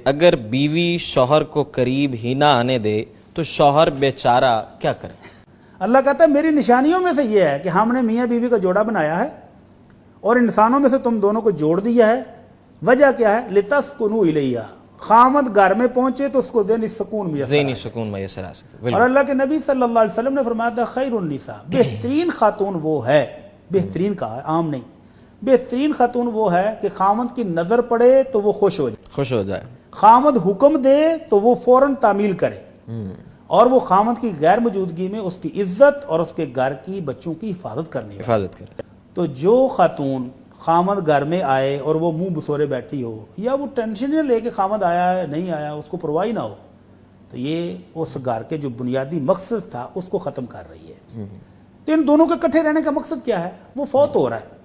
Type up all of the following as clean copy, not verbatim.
اگر بیوی شوہر کو قریب ہی نہ آنے دے تو شوہر بیچارہ کیا کرے؟ اللہ کہتا ہے میری نشانیوں میں سے یہ ہے کہ ہم نے میاں بیوی کا جوڑا بنایا ہے اور انسانوں میں سے تم دونوں کو جوڑ دیا ہے۔ وجہ کیا ہے؟ لِتَسْكُنُوا إِلَيْهَا، خامد گھر میں پہنچے تو اس کو ذہنی سکون میسر ذہنی آئے۔ سکون میسر آ سکے، اور بالکل۔ اللہ کے نبی صلی اللہ علیہ وسلم نے فرمایا تھا خیر النساء، بہترین خاتون وہ ہے، بہترین کہا ہے عام نہیں، بہترین خاتون وہ ہے کہ خامد کی نظر پڑے تو وہ خوش ہو جائے، خوش ہو جائے، خامد حکم دے تو وہ فوراً تعمیل کرے، اور وہ خامد کی غیر موجودگی میں اس کی عزت اور اس کے گھر کی بچوں کی حفاظت کرنی ہے۔ حفاظت کرے۔ تو جو خاتون خامد گھر میں آئے اور وہ منہ بسورے بیٹھی ہو، یا وہ ٹینشن لے کے خامد آیا ہے نہیں آیا اس کو پرواہ نہ ہو، تو یہ اس گھر کے جو بنیادی مقصد تھا اس کو ختم کر رہی ہے۔ تو ان دونوں کے اکٹھے رہنے کا مقصد کیا ہے؟ وہ فوت ہو رہا ہے۔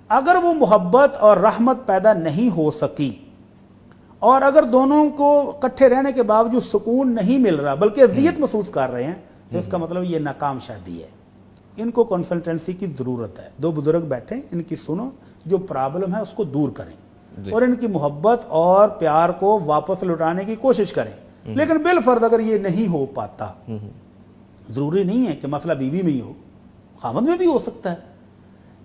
اگر وہ محبت اور رحمت پیدا نہیں ہو سکی، اور اگر دونوں کو اکٹھے رہنے کے باوجود سکون نہیں مل رہا بلکہ اذیت محسوس کر رہے ہیں، تو اس کا مطلب یہ ناکام شادی ہے۔ ان کو کنسلٹنسی کی ضرورت ہے۔ دو بزرگ بیٹھیں، ان کی سنو، جو پرابلم ہے اس کو دور کریں اور ان کی محبت اور پیار کو واپس لوٹانے کی کوشش کریں۔ لیکن بالفرض اگر یہ نہیں ہو پاتا، ضروری نہیں ہے کہ مسئلہ بیوی میں ہی ہو، خامد میں بھی ہو سکتا ہے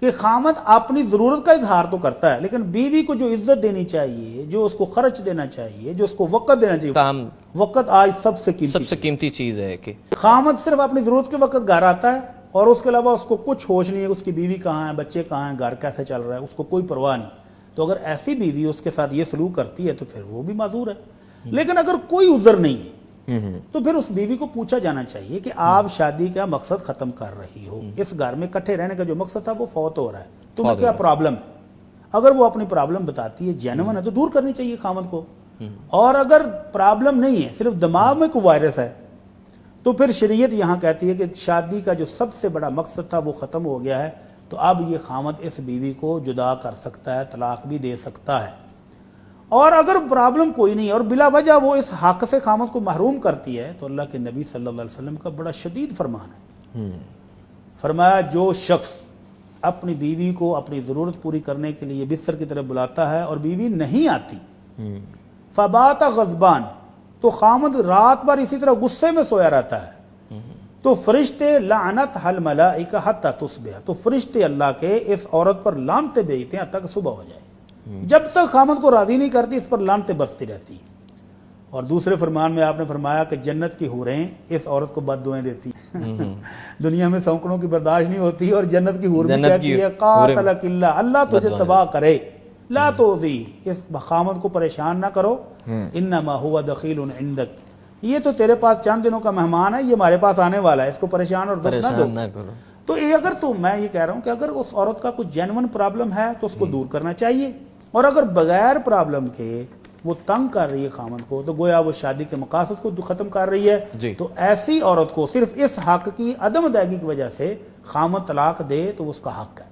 کہ خامد اپنی ضرورت کا اظہار تو کرتا ہے لیکن بیوی کو جو عزت دینی چاہیے، جو اس کو خرچ دینا چاہیے، جو اس کو وقت دینا چاہیے، وقت آج سب سے قیمتی چیز ہے کہ خامد صرف اپنی ضرورت کے وقت گھر آتا ہے اور اس کے علاوہ اس کو کچھ ہوش نہیں ہے اس کی بیوی کہاں ہے، بچے کہاں ہیں، گھر کیسے چل رہا ہے، اس کو کوئی پرواہ نہیں۔ تو اگر ایسی بیوی اس کے ساتھ یہ سلوک کرتی ہے تو پھر وہ بھی معذور ہے۔ لیکن اگر کوئی عذر نہیں ہے تو پھر اس بیوی کو پوچھا جانا چاہیے کہ آپ شادی کا مقصد ختم کر رہی ہو، اس گھر میں اکٹھے رہنے کا جو مقصد تھا وہ فوت ہو رہا ہے، تمہیں کیا پرابلم ہے؟ اگر وہ اپنی پرابلم بتاتی ہے، جینون ہے، تو دور کرنی چاہیے خامد کو۔ اور اگر پرابلم نہیں ہے، صرف دماغ میں کوئی وائرس ہے، تو پھر شریعت یہاں کہتی ہے کہ شادی کا جو سب سے بڑا مقصد تھا وہ ختم ہو گیا ہے، تو اب یہ خامد اس بیوی کو جدا کر سکتا ہے، طلاق بھی دے سکتا ہے۔ اور اگر پرابلم کوئی نہیں اور بلا وجہ وہ اس حق سے خامد کو محروم کرتی ہے، تو اللہ کے نبی صلی اللہ علیہ وسلم کا بڑا شدید فرمان ہے۔ فرمایا جو شخص اپنی بیوی کو اپنی ضرورت پوری کرنے کے لیے بستر کی طرف بلاتا ہے اور بیوی نہیں آتی، فبات غضبان، تو خامد رات بھر اسی طرح غصے میں سویا رہتا ہے، تو فرشتے لعنت الملائکہ حتی تصبح، تو فرشتے اللہ کے اس عورت پر لعنتیں بھیجتے ہیں تک صبح ہو جائے۔ جب تک خامد کو راضی نہیں کرتی اس پر لعنتیں برستی رہتی ہیں۔ اور دوسرے فرمان میں آپ نے فرمایا کہ جنت کی حوریں اس عورت کو بد دعائیں دیتی ہیں۔ دنیا میں سونکڑوں کی برداشت نہیں ہوتی اور جنت کی حور بھی کہتی ہے قاتلک اللہ، اللہ تجھے تباہ کرے، لا تؤذی، اس خامد کو پریشان نہ کرو، انما هو دخیل عندک، یہ تو تیرے پاس چند دنوں کا مہمان ہے، یہ ہمارے پاس آنے والا ہے، اس کو پریشان اور دکھ نہ دو۔ تو اگر تو میں یہ کہہ رہا ہوں کہ اگر اس عورت کا کوئی جینون پرابلم ہے تو اس کو دور کرنا چاہیے، اور اگر بغیر پرابلم کے وہ تنگ کر رہی ہے خامد کو، تو گویا وہ شادی کے مقاصد کو ختم کر رہی ہے، تو ایسی عورت کو صرف اس حق کی عدم ادائیگی کی وجہ سے خامد طلاق دے تو اس کا حق ہے۔